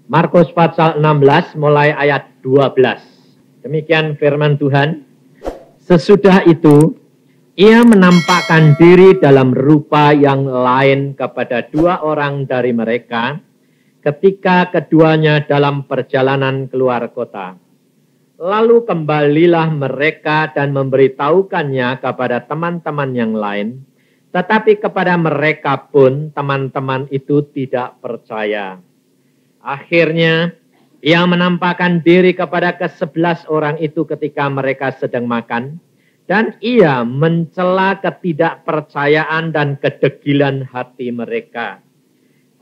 Markus pasal 16 mulai ayat 12. Demikian firman Tuhan. Sesudah itu, ia menampakkan diri dalam rupa yang lain kepada dua orang dari mereka ketika keduanya dalam perjalanan keluar kota. Lalu kembalilah mereka dan memberitahukannya kepada teman-teman yang lain, tetapi kepada mereka pun teman-teman itu tidak percaya. Akhirnya, ia menampakkan diri kepada ke-11 orang itu ketika mereka sedang makan, dan ia mencela ketidakpercayaan dan kedegilan hati mereka.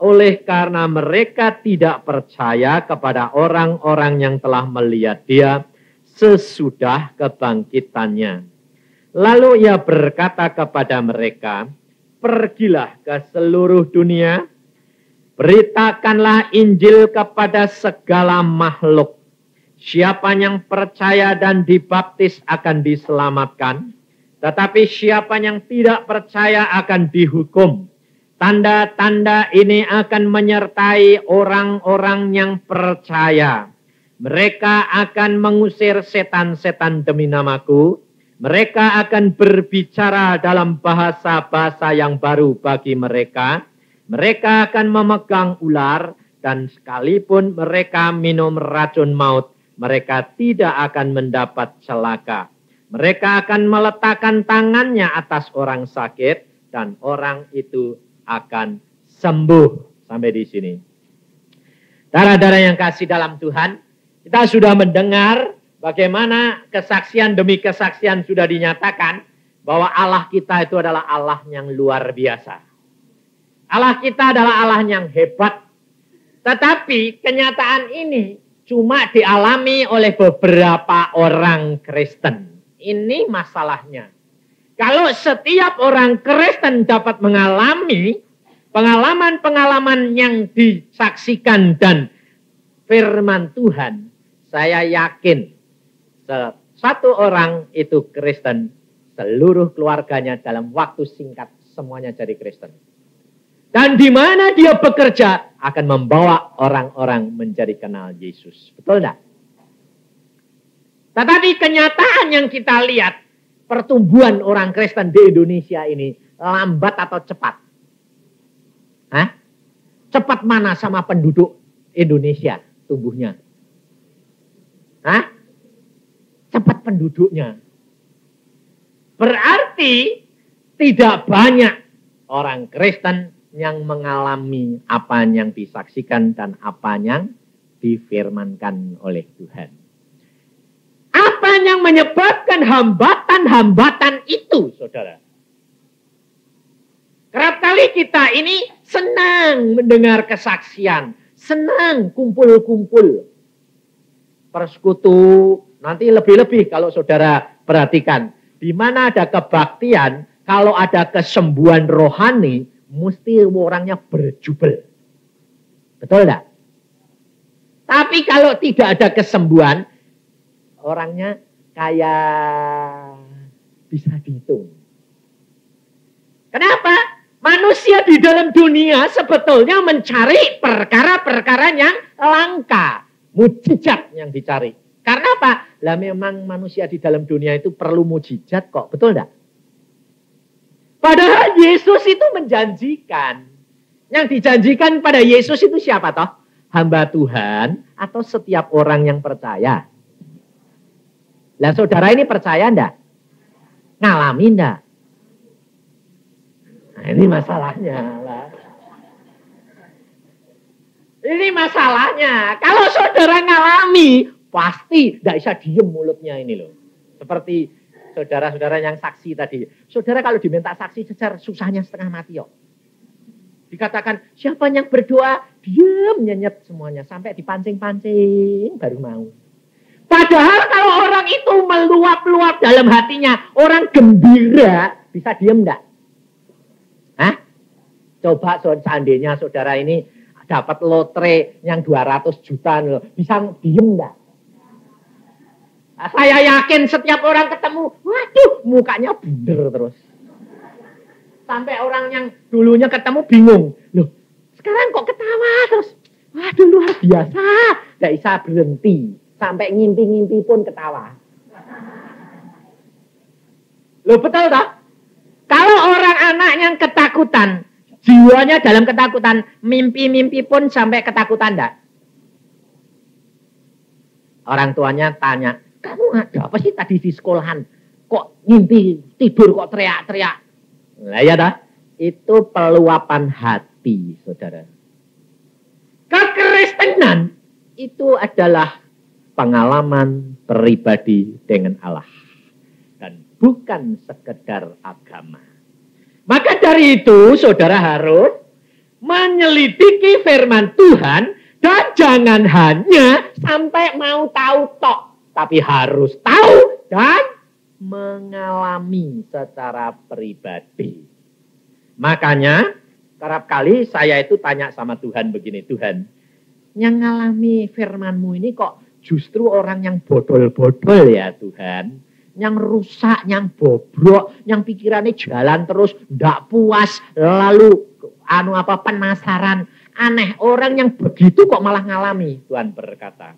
Oleh karena mereka tidak percaya kepada orang-orang yang telah melihat dia sesudah kebangkitannya. Lalu ia berkata kepada mereka, pergilah ke seluruh dunia, beritakanlah Injil kepada segala makhluk. Siapa yang percaya dan dibaptis akan diselamatkan, tetapi siapa yang tidak percaya akan dihukum. Tanda-tanda ini akan menyertai orang-orang yang percaya. Mereka akan mengusir setan-setan demi namaku. Mereka akan berbicara dalam bahasa-bahasa yang baru bagi mereka. Mereka akan memegang ular, dan sekalipun mereka minum racun maut, mereka tidak akan mendapat celaka. Mereka akan meletakkan tangannya atas orang sakit, dan orang itu akan sembuh. Sampai di sini. Saudara-saudara yang kasih dalam Tuhan, kita sudah mendengar bagaimana kesaksian demi kesaksian sudah dinyatakan bahwa Allah kita itu adalah Allah yang luar biasa. Allah kita adalah Allah yang hebat. Tetapi kenyataan ini cuma dialami oleh beberapa orang Kristen. Ini masalahnya. Kalau setiap orang Kristen dapat mengalami pengalaman-pengalaman yang disaksikan dan firman Tuhan, saya yakin satu orang itu Kristen, seluruh keluarganya dalam waktu singkat semuanya jadi Kristen. Dan di mana dia bekerja akan membawa orang-orang menjadi kenal Yesus. Betul enggak? Tetapi kenyataan yang kita lihat, pertumbuhan orang Kristen di Indonesia ini lambat atau cepat? Hah? Cepat mana sama penduduk Indonesia tumbuhnya? Hah? Cepat penduduknya. Berarti tidak banyak orang Kristen yang mengalami apa yang disaksikan dan apa yang difirmankan oleh Tuhan. Apa yang menyebabkan hambatan-hambatan itu, saudara? Kerap kali kita ini senang mendengar kesaksian, senang kumpul-kumpul. Persekutu, nanti lebih-lebih kalau saudara perhatikan. Di mana ada kebaktian, kalau ada kesembuhan rohani, mesti orangnya berjubel. Betul enggak? Tapi kalau tidak ada kesembuhan, orangnya kayak bisa dihitung. Kenapa? Manusia di dalam dunia sebetulnya mencari perkara-perkara yang langka. Mujizat yang dicari. Karena apa? Lah memang manusia di dalam dunia itu perlu mujizat kok. Betul enggak? Padahal Yesus itu menjanjikan. Yang dijanjikan pada Yesus itu siapa toh? Hamba Tuhan atau setiap orang yang percaya? Lah saudara ini percaya enggak? Ngalami enggak? Nah, ini masalahnya lah. Ini masalahnya. Kalau saudara ngalami, pasti enggak bisa diem mulutnya ini loh. Seperti saudara-saudara yang saksi tadi. Saudara kalau diminta saksi secara susahnya setengah mati kok. Dikatakan siapa yang berdoa, diam nyenyet semuanya. Sampai dipancing-pancing baru mau. Padahal kalau orang itu meluap-luap dalam hatinya, orang gembira, bisa diem enggak? Hah? Coba seandainya saudara ini dapat lotre yang 200 juta, bisa diem enggak? Nah, saya yakin setiap orang ketemu, waduh mukanya bunder terus. Sampai orang yang dulunya ketemu bingung. Loh, sekarang kok ketawa terus? Waduh, luar biasa. Nggak bisa berhenti. Sampai ngimpi-ngimpi pun ketawa. Loh, betul toh? Kalau orang anak yang ketakutan, jiwanya dalam ketakutan, mimpi-mimpi pun sampai ketakutan enggak? Orang tuanya tanya, kamu ada apa sih tadi di sekolahan? Kok mimpi tidur kok teriak-teriak? Nah ya dah, itu peluapan hati, saudara. Kekristenan itu adalah pengalaman pribadi dengan Allah. Dan bukan sekedar agama. Maka dari itu, saudara harus menyelidiki firman Tuhan. Dan jangan hanya sampai mau tahu tok. Tapi harus tahu dan mengalami secara pribadi. Makanya, kerap kali saya itu tanya sama Tuhan begini, Tuhan, yang ngalami firman-Mu ini kok justru orang yang bodol-bodol ya Tuhan. Yang rusak, yang bobrok, yang pikirannya jalan terus, ndak puas, lalu penasaran. Aneh, orang yang begitu kok malah ngalami. Tuhan berkata,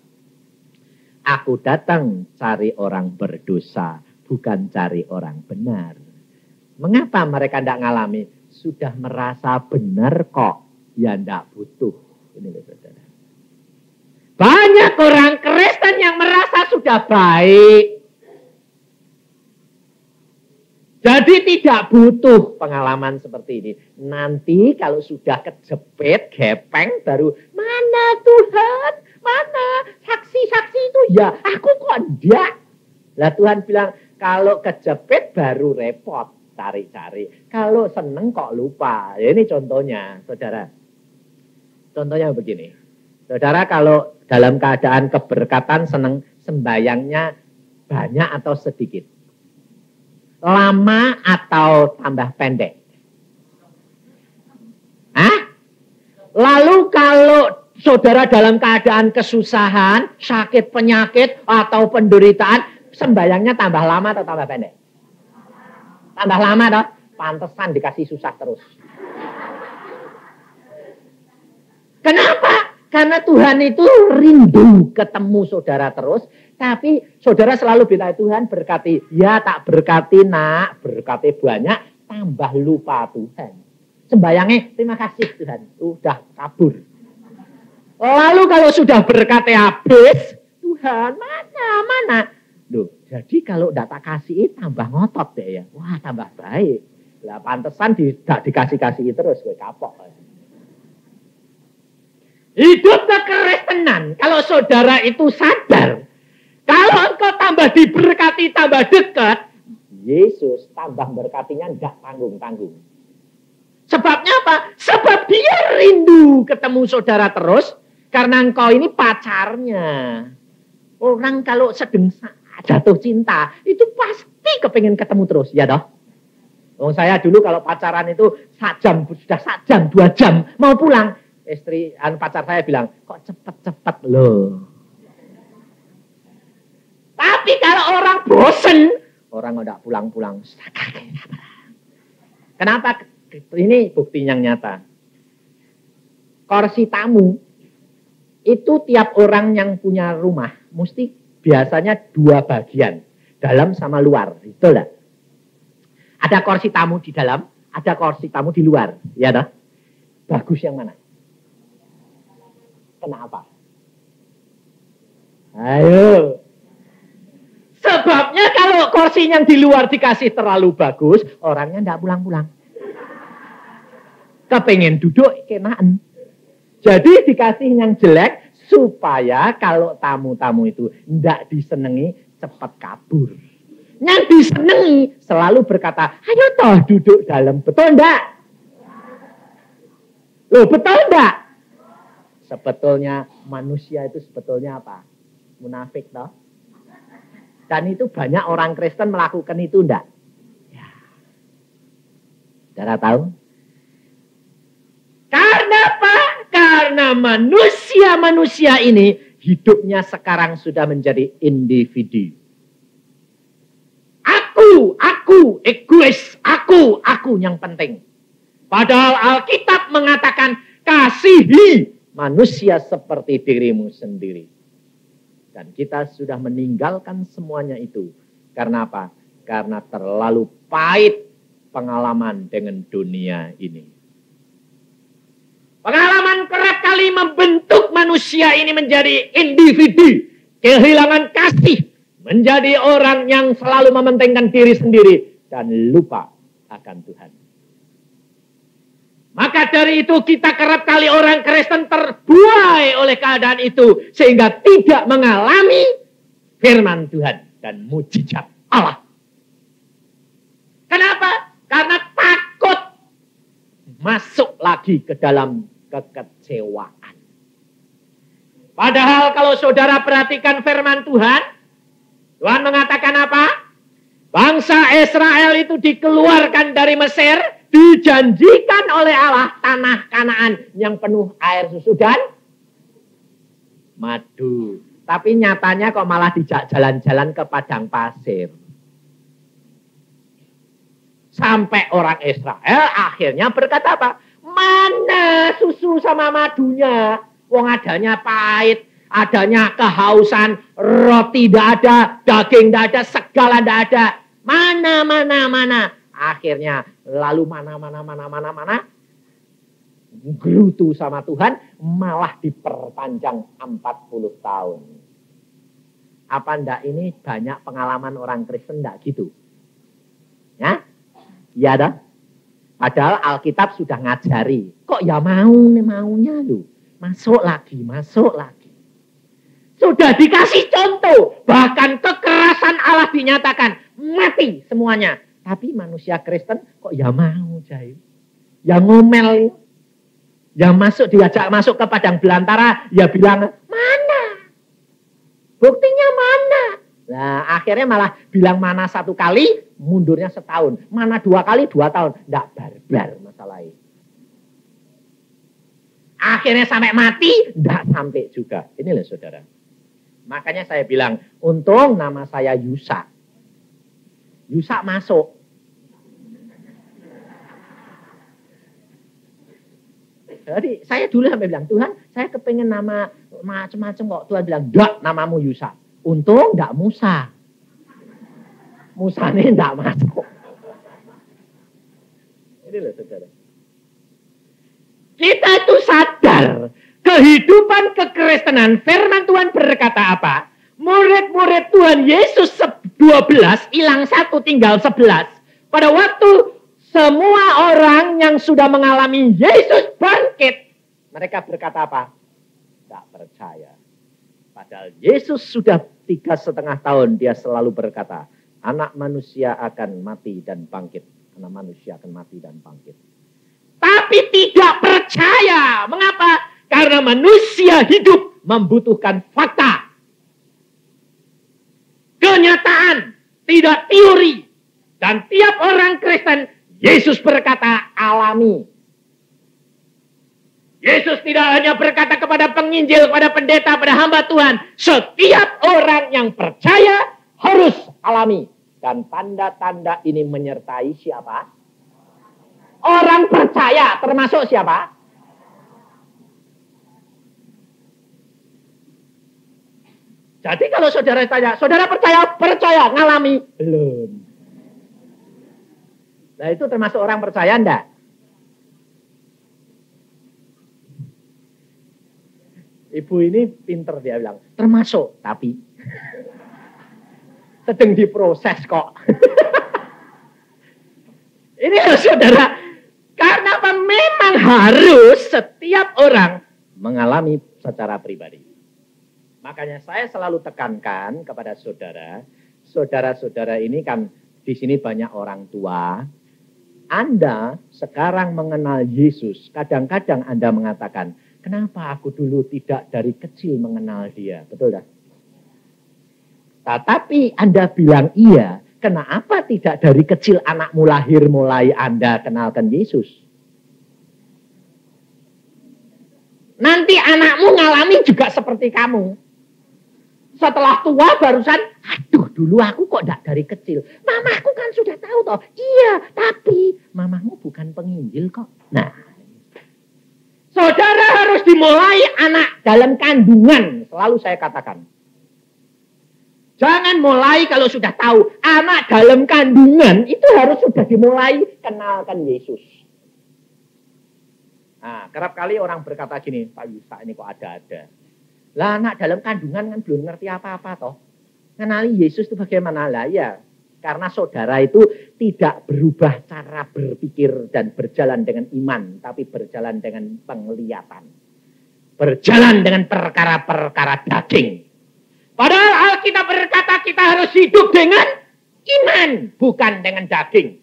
aku datang cari orang berdosa, bukan cari orang benar. Mengapa mereka tidak ngalami? Sudah merasa benar kok, ya tidak butuh. Ini loh saudara. Banyak orang Kristen yang merasa sudah baik. Jadi tidak butuh pengalaman seperti ini. Nanti kalau sudah kejepit, gepeng, baru mana Tuhan? Mana saksi-saksi itu? Ya aku kok enggak. Lah Tuhan bilang, kalau kejepit baru repot, cari-cari. Kalau seneng kok lupa. Ya, ini contohnya, saudara. Contohnya begini. Saudara kalau dalam keadaan keberkatan seneng sembayangnya banyak atau sedikit? Lama atau tambah pendek? Hah? Lalu kalau saudara dalam keadaan kesusahan, sakit penyakit atau penderitaan, sembayangnya tambah lama atau tambah pendek? Tambah lama toh? Pantesan dikasih susah terus. Kenapa? Karena Tuhan itu rindu ketemu saudara terus. Tapi saudara selalu bilang, Tuhan berkati. Ya tak berkati nak, berkati banyak, tambah lupa Tuhan. Sembayangnya, terima kasih Tuhan. Udah kabur. Lalu kalau sudah berkati habis, Tuhan mana? Loh, jadi kalau tidak tak kasih, tambah ngotot deh ya. Wah tambah baik. Lah pantesan tidak dikasih-kasih terus, gue kapok. Hidup kekristenan, kalau saudara itu sadar, kalau engkau tambah diberkati, tambah dekat, Yesus tambah berkatinya enggak tanggung-tanggung. Sebabnya apa? Sebab dia rindu ketemu saudara terus, karena engkau ini pacarnya. Orang kalau sedang jatuh cinta, itu pasti kepengen ketemu terus, ya toh? Oh, saya dulu kalau pacaran itu sudah 1 jam, 2 jam, mau pulang. Istri, pacar saya bilang, kok cepet-cepet loh. Tapi kalau orang bosen, orang nggak pulang-pulang. Kenapa? Ini bukti yang nyata. Kursi tamu, itu tiap orang yang punya rumah, mesti biasanya 2 bagian. Dalam sama luar, betul lah. Ada kursi tamu di dalam, ada kursi tamu di luar. Ya dah. Bagus yang mana? Kenapa? Ayo. Sebabnya kalau kursi yang di luar dikasih terlalu bagus, orangnya enggak pulang-pulang. Kepengen duduk kenaan. Jadi dikasih yang jelek supaya kalau tamu-tamu itu enggak disenengi, cepat kabur. Yang disenengi selalu berkata, ayo toh duduk dalam. Betul enggak? Loh betul enggak? Sebetulnya manusia itu sebetulnya apa? Munafik toh. Dan itu banyak orang Kristen melakukan itu enggak? Ya. Saudara tahu? Karena apa? Karena manusia-manusia ini hidupnya sekarang sudah menjadi individu. Aku, egois, aku yang penting. Padahal Alkitab mengatakan kasihi manusia seperti dirimu sendiri. Dan kita sudah meninggalkan semuanya itu. Karena apa? Karena terlalu pahit pengalaman dengan dunia ini. Pengalaman kerap kali membentuk manusia ini menjadi individu. Kehilangan kasih. Menjadi orang yang selalu mementingkan diri sendiri. Dan lupa akan Tuhan. Maka dari itu kita kerap kali orang Kristen terbuai oleh keadaan itu. Sehingga tidak mengalami firman Tuhan dan mujizat Allah. Kenapa? Karena takut masuk lagi ke dalam kekecewaan. Padahal kalau saudara perhatikan firman Tuhan, Tuhan mengatakan apa? Bangsa Israel itu dikeluarkan dari Mesir, dijanjikan oleh Allah tanah Kanaan yang penuh air susu dan madu. Tapi nyatanya kok malah dijak jalan-jalan ke padang pasir. Sampai orang Israel akhirnya berkata apa? Mana susu sama madunya? Wong adanya pahit, adanya kehausan, roti tidak ada, daging tidak ada, segala tidak ada. Mana. Akhirnya lalu mana. Gerutu sama Tuhan malah diperpanjang 40 tahun. Apa ndak ini banyak pengalaman orang Kristen ndak gitu? Ya? Iya dah. Padahal Alkitab sudah ngajari. Kok ya maunya lu. Masuk lagi. Sudah dikasih contoh. Bahkan kekerasan Allah dinyatakan. Mati semuanya. Tapi manusia Kristen kok ya mau jahil. Ya ngomel. Ya diajak masuk ke padang belantara. Ya bilang mana? Buktinya mana? Nah akhirnya malah bilang mana 1 kali. Mundurnya setahun. Mana 2 kali 2 tahun. Nggak barbar masalahnya. Akhirnya sampai mati. Nggak sampai juga. Ini loh saudara. Makanya saya bilang. Untung nama saya Yusa. Yusa masuk. Jadi saya dulu sampai bilang. Tuhan saya kepengen nama macam-macam kok. Tuhan bilang. Enggak namamu Yusa. Untung enggak Musa. Musa ini enggak masuk. Ini loh saudara. Kita itu sadar. Kehidupan kekristenan. Firman Tuhan berkata apa? Murid-murid Tuhan Yesus 12. Hilang 1 tinggal 11. Pada waktu semua orang yang sudah mengalami Yesus bangkit. Mereka berkata apa? Tak percaya. Padahal Yesus sudah 3,5 tahun. Dia selalu berkata. Anak manusia akan mati dan bangkit. Anak manusia akan mati dan bangkit. Tapi tidak percaya. Mengapa? Karena manusia hidup membutuhkan fakta. Kenyataan. Tidak teori. Dan tiap orang Kristen, Yesus berkata alami. Yesus tidak hanya berkata kepada penginjil, kepada pendeta, pada hamba Tuhan. Setiap orang yang percaya harus alami. Dan tanda-tanda ini menyertai siapa? Orang percaya termasuk siapa? Jadi kalau saudara tanya, saudara percaya? Percaya, ngalami? Belum. Nah itu termasuk orang percaya enggak? Ibu ini pinter dia bilang, termasuk, tapi sedang diproses kok. Ini loh saudara, karena apa? Memang harus setiap orang mengalami secara pribadi. Makanya saya selalu tekankan kepada saudara, saudara-saudara ini kan di sini banyak orang tua. Anda sekarang mengenal Yesus, kadang-kadang Anda mengatakan, kenapa aku dulu tidak dari kecil mengenal dia? Betul dah? Tetapi Anda bilang iya, kenapa tidak dari kecil anakmu lahir mulai Anda kenalkan Yesus? Nanti anakmu ngalami juga seperti kamu. Setelah tua barusan, aduh dulu aku kok tidak dari kecil. Mamaku kan sudah tahu toh. Iya, tapi mamamu bukan penginjil kok. Nah, Saudara harus dimulai anak dalam kandungan. Selalu saya katakan. Jangan mulai kalau sudah tahu. Anak dalam kandungan itu harus sudah dimulai kenalkan Yesus. Nah, kerap kali orang berkata gini, Pak Yusa ini kok ada-ada. Lah anak dalam kandungan kan belum ngerti apa-apa toh. Kenali Yesus itu bagaimana? Lah ya, karena saudara itu tidak berubah cara berpikir dan berjalan dengan iman, tapi berjalan dengan penglihatan. Berjalan dengan perkara-perkara daging. Padahal Alkitab berkata kita harus hidup dengan iman, bukan dengan daging.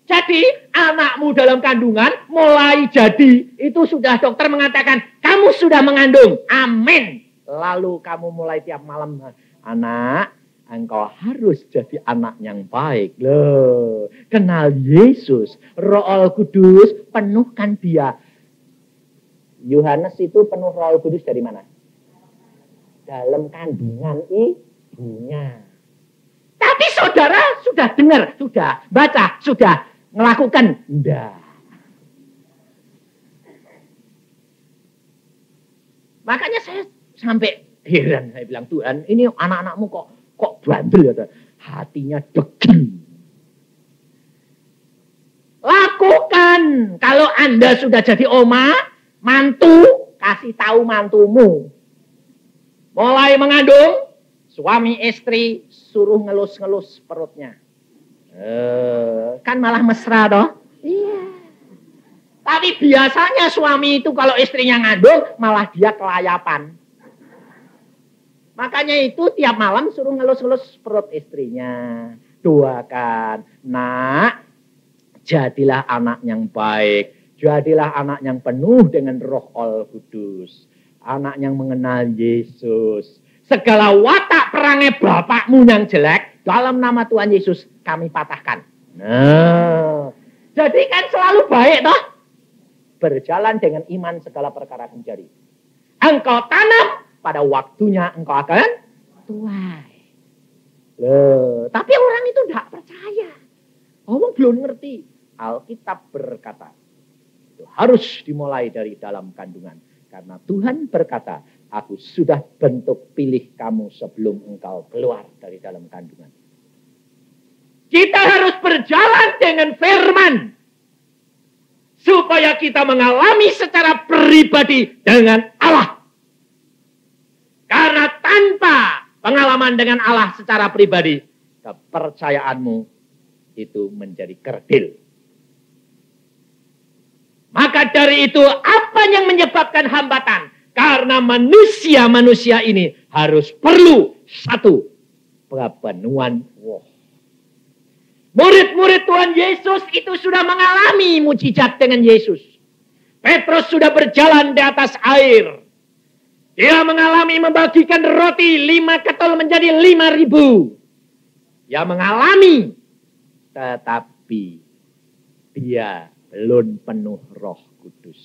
Jadi anakmu dalam kandungan mulai jadi, itu sudah dokter mengatakan, kamu sudah mengandung, amin. Lalu kamu mulai tiap malam, anak, engkau harus jadi anak yang baik. Loh, kenal Yesus, Roh Kudus, penuhkan dia. Yohanes itu penuh Roh Kudus dari mana? Dalam kandungan ibunya. Tapi saudara sudah dengar, sudah baca, sudah melakukan. Enggak. Makanya saya sampai heran, saya bilang, Tuhan, ini anak-anakmu kok bandel ya, hatinya degil. Lakukan. Kalau Anda sudah jadi oma, mantu, kasih tahu mantumu. Mulai mengandung, suami istri suruh ngelus-ngelus perutnya. Kan malah mesra toh? Iya. Tapi biasanya suami itu kalau istrinya ngandung, malah dia kelayapan. Makanya itu tiap malam suruh ngelus-ngelus perut istrinya. Doakan, nak, jadilah anak yang baik. Jadilah anak yang penuh dengan Roh Kudus. Anak yang mengenal Yesus. Segala watak perangai bapakmu yang jelek, dalam nama Tuhan Yesus kami patahkan. Nah, jadi kan selalu baik toh? Berjalan dengan iman segala perkara akan jadi. Engkau tanam, pada waktunya engkau akan tuai. Loh, tapi orang itu tidak percaya. Orang belum ngerti. Alkitab berkata, itu harus dimulai dari dalam kandungan. Karena Tuhan berkata, aku sudah bentuk pilih kamu sebelum engkau keluar dari dalam kandungan. Kita harus berjalan dengan firman. Supaya kita mengalami secara pribadi dengan Allah. Karena tanpa pengalaman dengan Allah secara pribadi, kepercayaanmu itu menjadi kerdil. Maka dari itu, apa yang menyebabkan hambatan? Karena manusia-manusia ini harus perlu satu, pepenuhan roh. Murid-murid Tuhan Yesus itu sudah mengalami mujizat dengan Yesus. Petrus sudah berjalan di atas air. Dia mengalami membagikan roti 5 ketol menjadi 5.000. Dia mengalami, tetapi dia belum penuh Roh Kudus.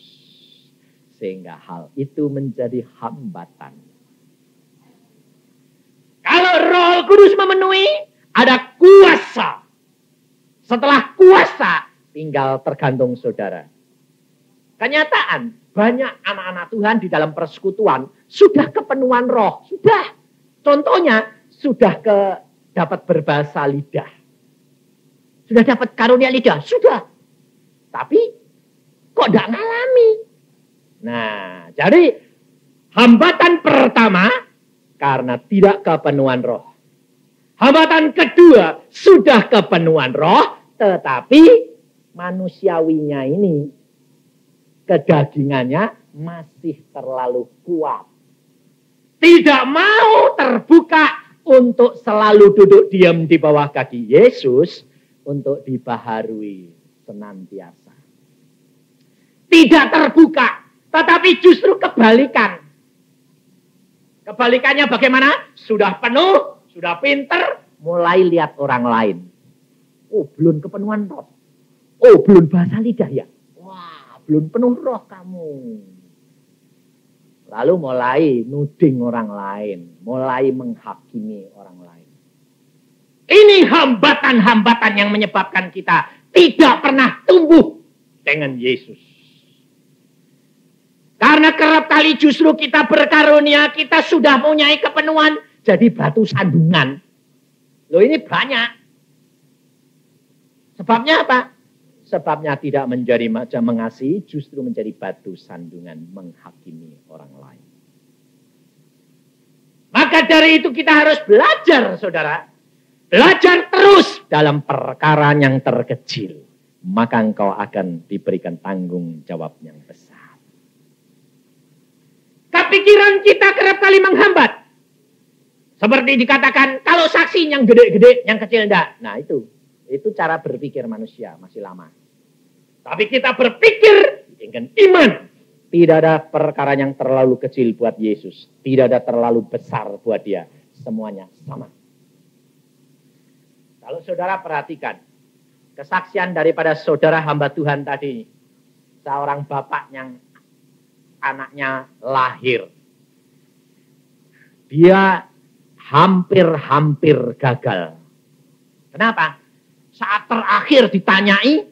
Sehingga hal itu menjadi hambatan. Kalau Roh Kudus memenuhi, ada kuasa. Setelah kuasa, tinggal tergantung saudara. Kenyataan, banyak anak-anak Tuhan di dalam persekutuan sudah kepenuhan roh. Sudah. Contohnya, sudah dapat berbahasa lidah. Sudah dapat karunia lidah. Sudah. Tapi, kok tidak ngalami? Nah, jadi hambatan pertama, karena tidak kepenuhan roh. Hambatan kedua, sudah kepenuhan roh, tetapi manusiawinya ini, kedagingannya masih terlalu kuat. Tidak mau terbuka untuk selalu duduk diam di bawah kaki Yesus, untuk dibaharui senantiasa. Tidak terbuka, tetapi justru kebalikan. Kebalikannya bagaimana? Sudah penuh, sudah pinter, mulai lihat orang lain. Oh, belum kepenuhan roh. Oh, belum bahasa lidah ya. Wah, belum penuh roh kamu. Lalu mulai nuding orang lain. Mulai menghakimi orang lain. Ini hambatan-hambatan yang menyebabkan kita tidak pernah tumbuh dengan Yesus. Karena kerap kali justru kita berkarunia, kita sudah mempunyai kepenuhan, jadi batu sandungan. Loh ini banyak. Sebabnya apa? Sebabnya tidak menjadi mengasihi, justru menjadi batu sandungan menghakimi orang lain. Maka dari itu kita harus belajar, saudara. Belajar terus dalam perkara yang terkecil. Maka engkau akan diberikan tanggung jawab yang besar. Kepikiran kita kerap kali menghambat. Seperti dikatakan, kalau saksi yang gede-gede, yang kecil enggak. Nah itu cara berpikir manusia, masih lama. Tapi kita berpikir dengan iman. Tidak ada perkara yang terlalu kecil buat Yesus. Tidak ada terlalu besar buat dia. Semuanya sama. Kalau saudara perhatikan, kesaksian daripada saudara hamba Tuhan tadi. Seorang bapak yang anaknya lahir. Dia hampir gagal. Kenapa? Saat terakhir ditanyai,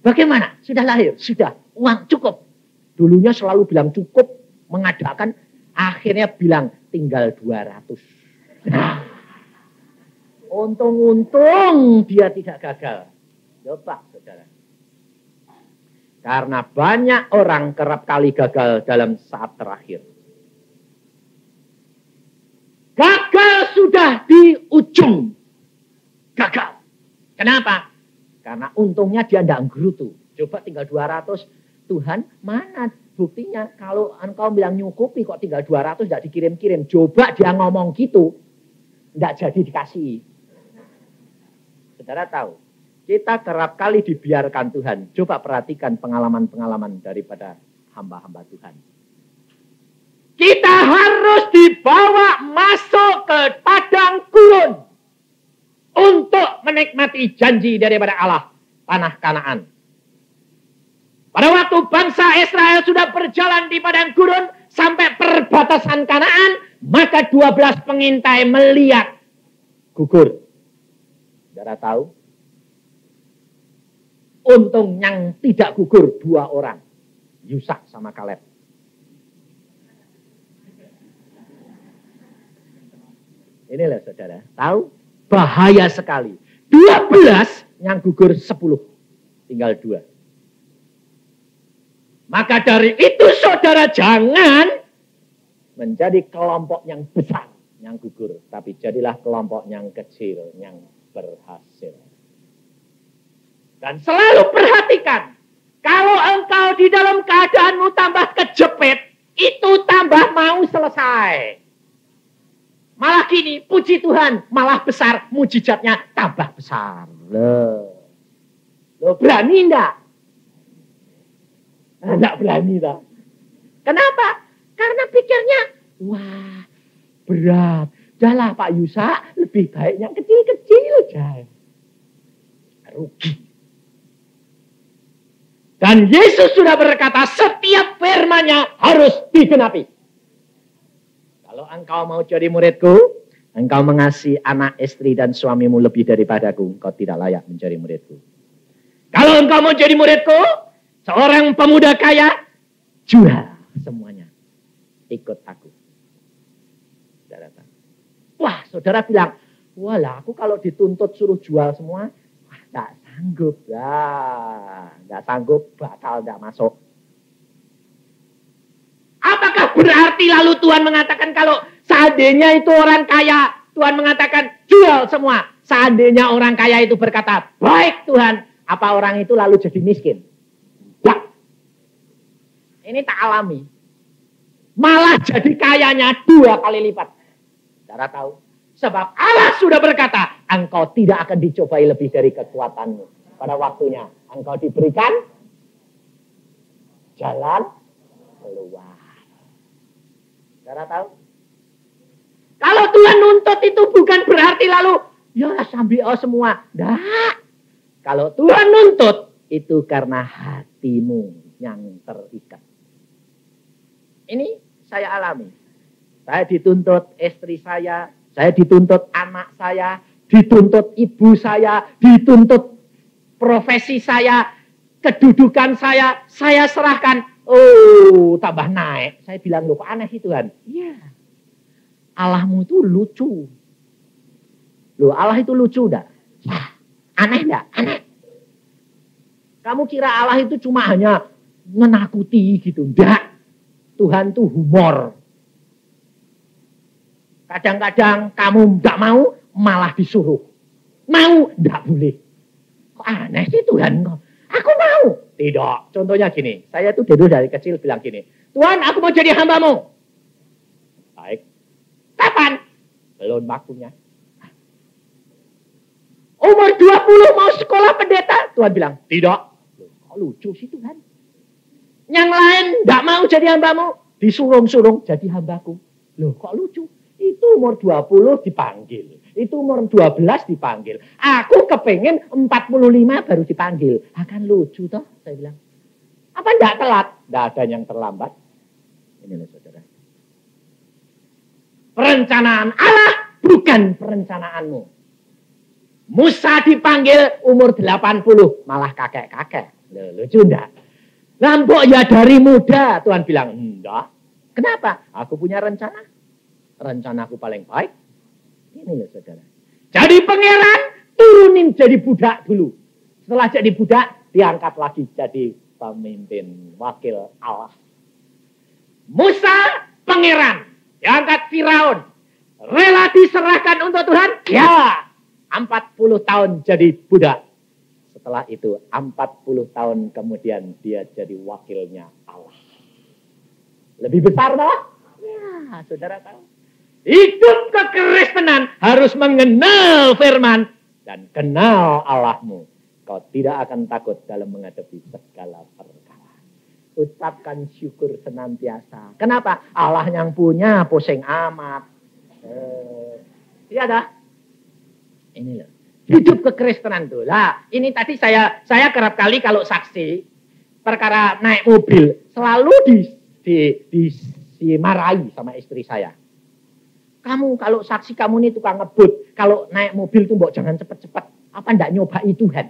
bagaimana? Sudah lahir? Sudah. Uang cukup. Dulunya selalu bilang cukup, mengadakan, akhirnya bilang tinggal 200. Nah, untung dia tidak gagal. Coba saudara. Karena banyak orang kerap kali gagal dalam saat terakhir. Gagal sudah di ujung. Gagal. Kenapa? Karena untungnya dia tidak nggerutu. Coba tinggal 200. Tuhan, mana buktinya? Kalau engkau bilang nyukupi kok tinggal 200 tidak dikirim-kirim. Coba dia ngomong gitu. Tidak jadi dikasih. Saudara tahu, kita kerap kali dibiarkan Tuhan. Coba perhatikan pengalaman-pengalaman daripada hamba-hamba Tuhan. Kita harus dibawa masuk ke padang gurun untuk menikmati janji daripada Allah, tanah Kanaan. Pada waktu bangsa Israel sudah berjalan di padang gurun sampai perbatasan Kanaan, maka 12 pengintai melihat gugur. Saudara tahu? Untung yang tidak gugur 2 orang. Yusak sama Kaleb. Inilah saudara. Tahu? Bahaya sekali. 12 yang gugur 10. Tinggal 2. Maka dari itu saudara jangan menjadi kelompok yang besar yang gugur. Tapi jadilah kelompok yang kecil yang berhasil. Dan selalu perhatikan. Kalau engkau di dalam keadaanmu tambah kejepit. Itu tambah mau selesai. Malah gini, puji Tuhan. Malah besar, mujizatnya tambah besar. Loh berani enggak? Enggak berani tak. Kenapa? Karena pikirnya, wah berat. Jalah Pak Yusa, lebih baik yang kecil-kecil aja. Rugi. Dan Yesus sudah berkata, setiap firman-Nya harus digenapi. Kalau engkau mau jadi muridku, engkau mengasihi anak, istri, dan suamimu lebih daripadaku, engkau tidak layak menjadi muridku. Kalau engkau mau jadi muridku, seorang pemuda kaya, jual semuanya. Ikut aku. Saudara. Wah, saudara bilang, walah aku kalau dituntut suruh jual semua, wah gak sanggup. Ya, gak sanggup, batal gak masuk. Apakah berarti lalu Tuhan mengatakan kalau seandainya itu orang kaya, Tuhan mengatakan jual semua. Seandainya orang kaya itu berkata, baik Tuhan, apa orang itu lalu jadi miskin? Ini tak alami. Malah jadi kayanya 2 kali lipat. Saudara tahu? Sebab Allah sudah berkata, engkau tidak akan dicobai lebih dari kekuatanmu. Pada waktunya, engkau diberikan jalan keluar. Saudara tahu? Kalau Tuhan nuntut itu bukan berarti lalu, ya sambil semua. Nah, kalau Tuhan nuntut, itu karena hatimu yang terikat. Ini saya alami. Saya dituntut istri saya dituntut anak saya, dituntut ibu saya, dituntut profesi saya, kedudukan saya serahkan. Oh, tambah naik. Saya bilang, loh kok aneh sih Tuhan? Iya. Allahmu itu lucu. Loh, Allah itu lucu enggak? Aneh enggak? Aneh. Kamu kira Allah itu cuma hanya menakuti gitu? Enggak. Tuhan itu humor. Kadang-kadang kamu enggak mau, malah disuruh. Mau, enggak boleh. Kok aneh sih Tuhan? Aku mau. Tidak. Contohnya gini, saya tuh dulu dari kecil bilang gini, Tuhan, aku mau jadi hambamu. Baik. Kapan? Belum waktunya. Umur 20 mau sekolah pendeta. Tuhan bilang, tidak. Kok lucu sih Tuhan? Yang lain enggak mau jadi hambamu. Disurung-surung jadi hambaku. Loh kok lucu? Itu umur 20 dipanggil. Itu umur 12 dipanggil. Aku kepengen 45 baru dipanggil. Akan lucu toh, saya bilang. Apa enggak telat? Enggak ada yang terlambat. Inilah saudara. Perencanaan Allah bukan perencanaanmu. Musa dipanggil umur 80. Malah kakek-kakek. Lucu enggak? Lampok ya dari muda. Tuhan bilang, enggak. Kenapa? Aku punya rencana. Rencanaku paling baik. Ini loh saudara. Jadi pangeran turunin jadi budak dulu. Setelah jadi budak diangkat lagi jadi pemimpin wakil Allah. Musa pangeran diangkat Firaun. Rela diserahkan untuk Tuhan? Ya. 40 tahun jadi budak. Setelah itu 40 tahun kemudian dia jadi wakilnya Allah. Lebih besar toh? Ya, saudara tahu. Hidup kekristenan harus mengenal firman dan kenal Allahmu. Kau tidak akan takut dalam menghadapi segala perkara. Ucapkan syukur senantiasa. Kenapa? Allah yang punya pusing amat. Iya dah. Ini loh. Hidup kekristenan tuh. Lah, ini tadi saya kerap kali kalau saksi perkara naik mobil selalu dimarahi sama istri saya. Kamu kalau saksi kamu ini tukang ngebut, kalau naik mobil tuh mbok jangan cepet-cepet. Apa ndak nyobai Tuhan?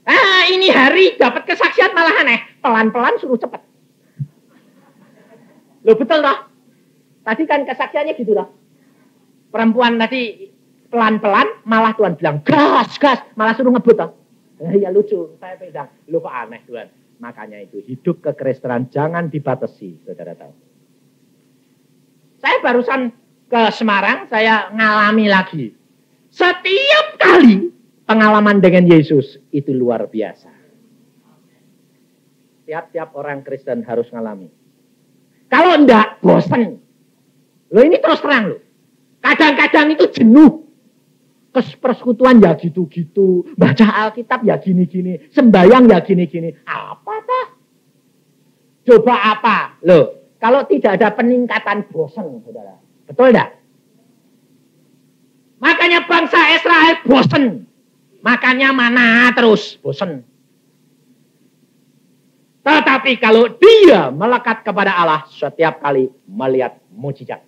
Ah, ini hari dapat kesaksian malah aneh. Pelan-pelan suruh cepet. Loh betul toh? Tadi kan kesaksiannya gitu loh. Perempuan tadi pelan-pelan malah Tuhan bilang gas, malah suruh ngebut toh. Ya lucu, saya bilang, lu kok aneh Tuhan. Makanya itu hidup kekristenan jangan dibatasi, saudara tahu. Saya barusan ke Semarang, saya ngalami lagi. Setiap kali pengalaman dengan Yesus itu luar biasa. Tiap-tiap orang Kristen harus ngalami. Kalau enggak, bosan. Loh ini terus terang loh. Kadang-kadang itu jenuh. Persekutuan ya gitu-gitu. Baca Alkitab ya gini-gini. Sembayang ya gini-gini. Apa toh? Coba apa? Loh. Kalau tidak ada peningkatan bosan, saudara. Betul enggak? Makanya bangsa Israel bosan. Makanya mana terus bosan. Tetapi kalau dia melekat kepada Allah setiap kali melihat mujizat.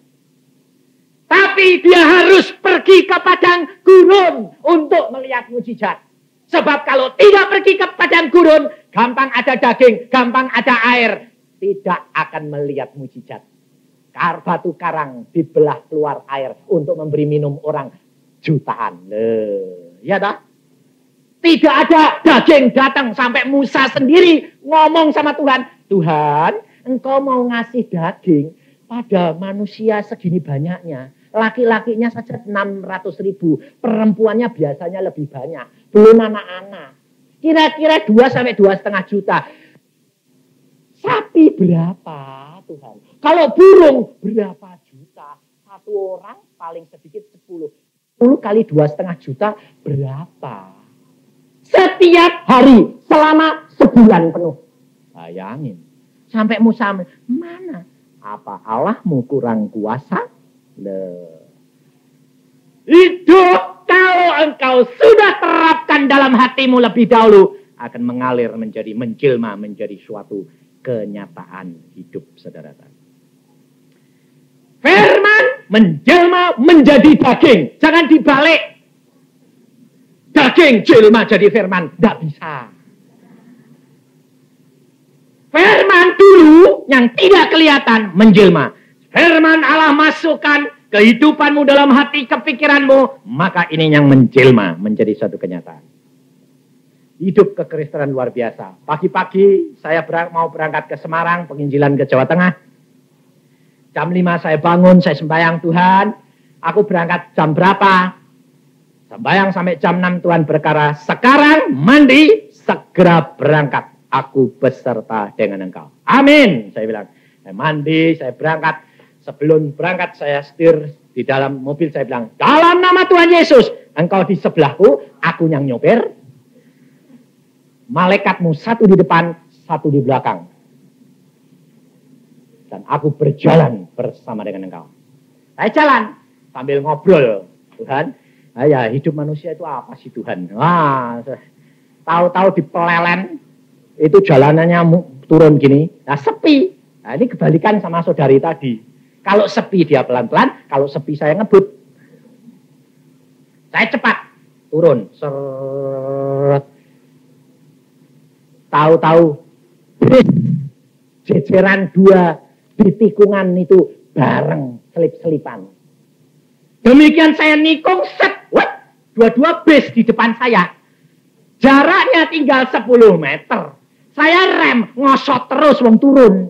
Tapi dia harus pergi ke padang gurun untuk melihat mujizat. Sebab kalau tidak pergi ke padang gurun, gampang ada daging, gampang ada air. Tidak akan melihat mujizat. Batu karang dibelah keluar air untuk memberi minum orang jutaan. Ya dah? Tidak ada daging datang sampai Musa sendiri ngomong sama Tuhan. Tuhan, engkau mau ngasih daging pada manusia segini banyaknya. Laki-lakinya saja 600.000. Perempuannya biasanya lebih banyak. Belum anak-anak. Kira-kira 2 sampai 2,5 juta. Sapi berapa Tuhan? Kalau burung berapa juta? Satu orang paling sedikit 10. 10 kali 2,5 juta berapa? Setiap hari selama sebulan penuh. Bayangin. Sampai Musa, mana? Apa Allahmu kurang kuasa? Hidup kalau engkau sudah terapkan dalam hatimu lebih dahulu akan mengalir menjadi menjelma menjadi suatu kenyataan hidup saudara. Firman menjelma menjadi daging, jangan dibalik. Daging jelma jadi firman, tidak bisa. Firman dulu yang tidak kelihatan menjelma. Firman Allah masukkan kehidupanmu dalam hati kepikiranmu, maka ini yang menjelma menjadi satu kenyataan. Hidup kekristenan luar biasa. Pagi-pagi saya mau berangkat ke Semarang, penginjilan ke Jawa Tengah. Jam 5 saya bangun, saya sembahyang Tuhan. Aku berangkat jam berapa? Sembahyang sampai jam 6 Tuhan berkata, sekarang mandi, segera berangkat. Aku beserta dengan engkau. Amin. Saya bilang, saya mandi, saya berangkat. Sebelum berangkat saya setir di dalam mobil, saya bilang, dalam nama Tuhan Yesus, engkau di sebelahku, aku yang nyopir. Malaikatmu satu di depan, satu di belakang. Dan aku berjalan bersama dengan engkau. Saya jalan sambil ngobrol. Tuhan, ya hidup manusia itu apa sih Tuhan? Wah, tahu-tahu di pelelen, itu jalanannya turun gini, nah sepi. Nah ini kebalikan sama saudari tadi. Kalau sepi dia pelan-pelan, kalau sepi saya ngebut. Saya cepat turun. Seret. Tahu-tahu jejeran dua di tikungan itu bareng selip-selipan. Demikian saya nikung set. What? Dua-dua bis di depan saya. Jaraknya tinggal 10 meter. Saya rem, ngosot terus wong turun.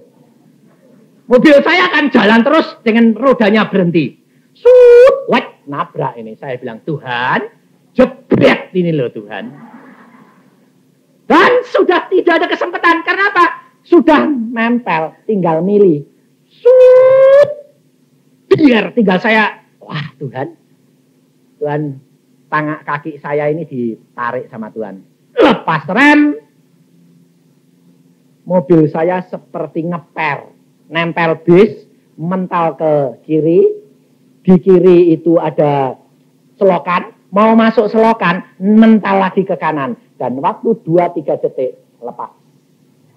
Mobil saya akan jalan terus dengan rodanya berhenti. Sut, wet, nabrak ini. Saya bilang, Tuhan, jebret ini loh Tuhan. Dan sudah tidak ada kesempatan. Karena apa? Sudah nempel, tinggal milih. Sut, biar tinggal saya. Wah Tuhan, Tuhan, tangan kaki saya ini ditarik sama Tuhan. Lepas rem. Mobil saya seperti ngeper, nempel bis, mental ke kiri, di kiri itu ada selokan, mau masuk selokan, mental lagi ke kanan, dan waktu 2-3 detik lepas,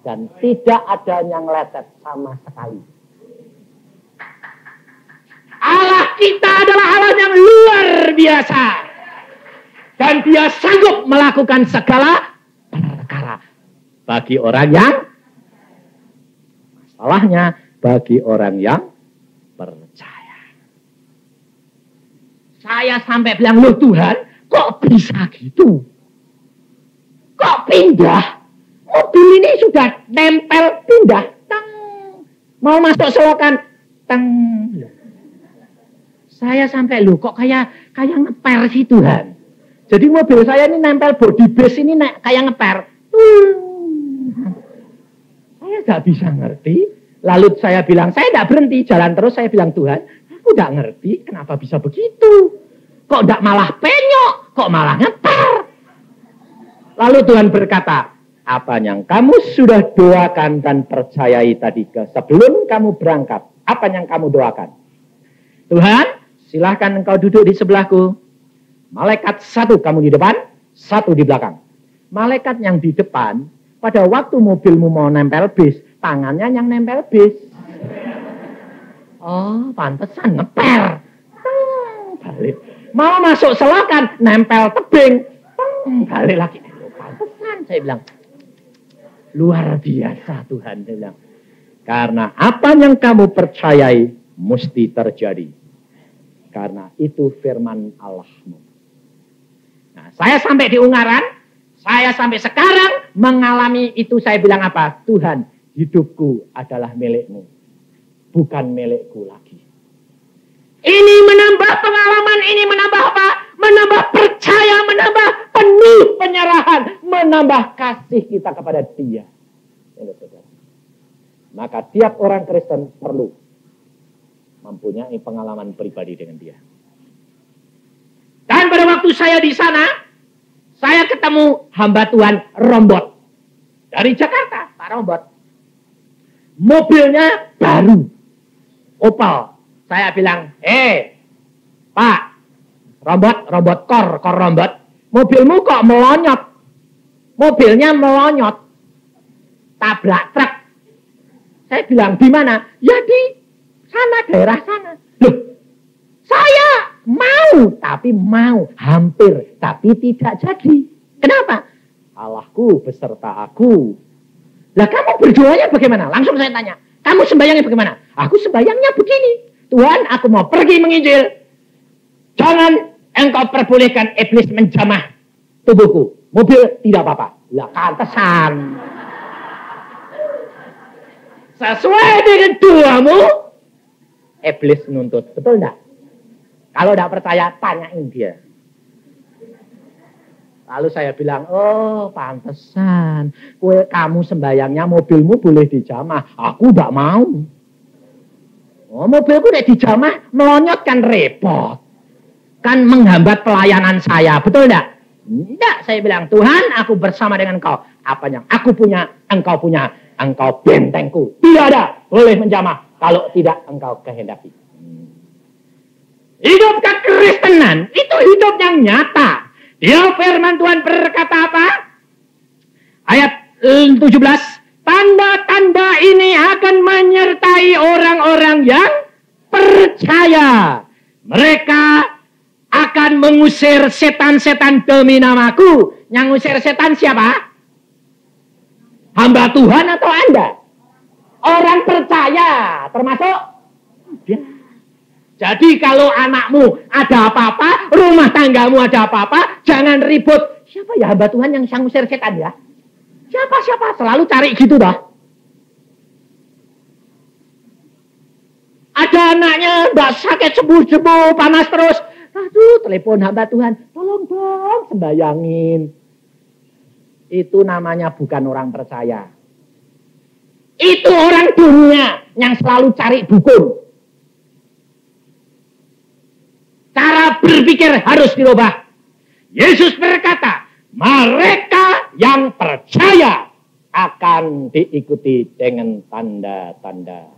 dan tidak ada yang leset sama sekali. Allah kita adalah Allah yang luar biasa, dan Dia sanggup melakukan segala perkara bagi orang yang salahnya bagi orang yang percaya. Saya sampai bilang, loh Tuhan, kok bisa gitu? Kok pindah? Mobil ini sudah nempel pindah. Tang. Mau masuk selokan. Tang. Saya sampai, loh kok kayak ngeper sih Tuhan. Jadi mobil saya ini nempel body base ini kayak ngeper. Saya tidak bisa ngerti. Lalu saya bilang, saya tidak berhenti. Jalan terus saya bilang, Tuhan, aku tidak ngerti kenapa bisa begitu. Kok tidak malah penyok? Kok malah ngeper? Lalu Tuhan berkata, apa yang kamu sudah doakan dan percayai tadi sebelum kamu berangkat? Apa yang kamu doakan? Tuhan, silahkan engkau duduk di sebelahku. Malaikat satu kamu di depan, satu di belakang. Malaikat yang di depan, pada waktu mobilmu mau nempel bis, tangannya yang nempel bis. Oh, pantesan ngeper. Balik. Mau masuk selokan, nempel tebing. Balik lagi. Pantesan, saya bilang. Luar biasa Tuhan, saya bilang. Karena apa yang kamu percayai, mesti terjadi. Karena itu firman Allahmu. Nah, saya sampai di Ungaran, saya sampai sekarang mengalami itu, saya bilang apa? Tuhan, hidupku adalah milikmu, bukan milikku lagi. Ini menambah pengalaman, ini menambah apa? Menambah percaya, menambah penuh penyerahan, menambah kasih kita kepada Dia. Maka tiap orang Kristen perlu mempunyai pengalaman pribadi dengan Dia. Dan pada waktu saya di sana, saya ketemu hamba Tuhan Rombot dari Jakarta, Pak Rombot. Mobilnya baru, Opel. Saya bilang, Pak, Rombot kor Rombot, mobilmu kok melonyot? Mobilnya melonyot, tabrak truk. Saya bilang, di mana? Ya di sana, daerah sana. Loh, saya mau, hampir, tapi tidak jadi. Kenapa? Allahku beserta aku. Lah kamu berdoanya bagaimana? Langsung saya tanya. Kamu sembahyangnya bagaimana? Aku sembahyangnya begini. Tuhan, aku mau pergi menginjil. Jangan engkau perbolehkan iblis menjamah tubuhku. Mobil tidak apa-apa. Lah pantesan. Sesuai dengan doamu, iblis nuntut. Betul enggak? Kalau enggak percaya, tanyain dia. Lalu saya bilang, oh pantesan. Kamu sembayangnya mobilmu boleh dijamah. Aku enggak mau. Oh, mobilku udah dijamah, melonyot kan repot. Kan menghambat pelayanan saya. Betul enggak? Enggak, saya bilang, Tuhan, aku bersama dengan engkau. Apa yang aku punya, engkau punya. Engkau bentengku. Tidak ada boleh menjamah kalau tidak engkau kehendaki. Hidup kekristenan itu hidup yang nyata. Dia firman Tuhan berkata apa? Ayat 17. Tanda-tanda ini akan menyertai orang-orang yang percaya. Mereka akan mengusir setan-setan demi namaku. Yang ngusir setan siapa? Hamba Tuhan atau Anda? Orang percaya, termasuk dia. Jadi kalau anakmu ada apa-apa, rumah tanggamu ada apa-apa, jangan ribut. Siapa ya hamba Tuhan yang ngusir setan ya? Siapa? Selalu cari gitu dah. Ada anaknya mbak sakit sembuh-sembuh, panas terus. Aduh, telepon hamba Tuhan, tolong dong sembayangin. Itu namanya bukan orang percaya. Itu orang dunia yang selalu cari dukun. Cara berpikir harus dirubah. Yesus berkata, mereka yang percaya akan diikuti dengan tanda-tanda.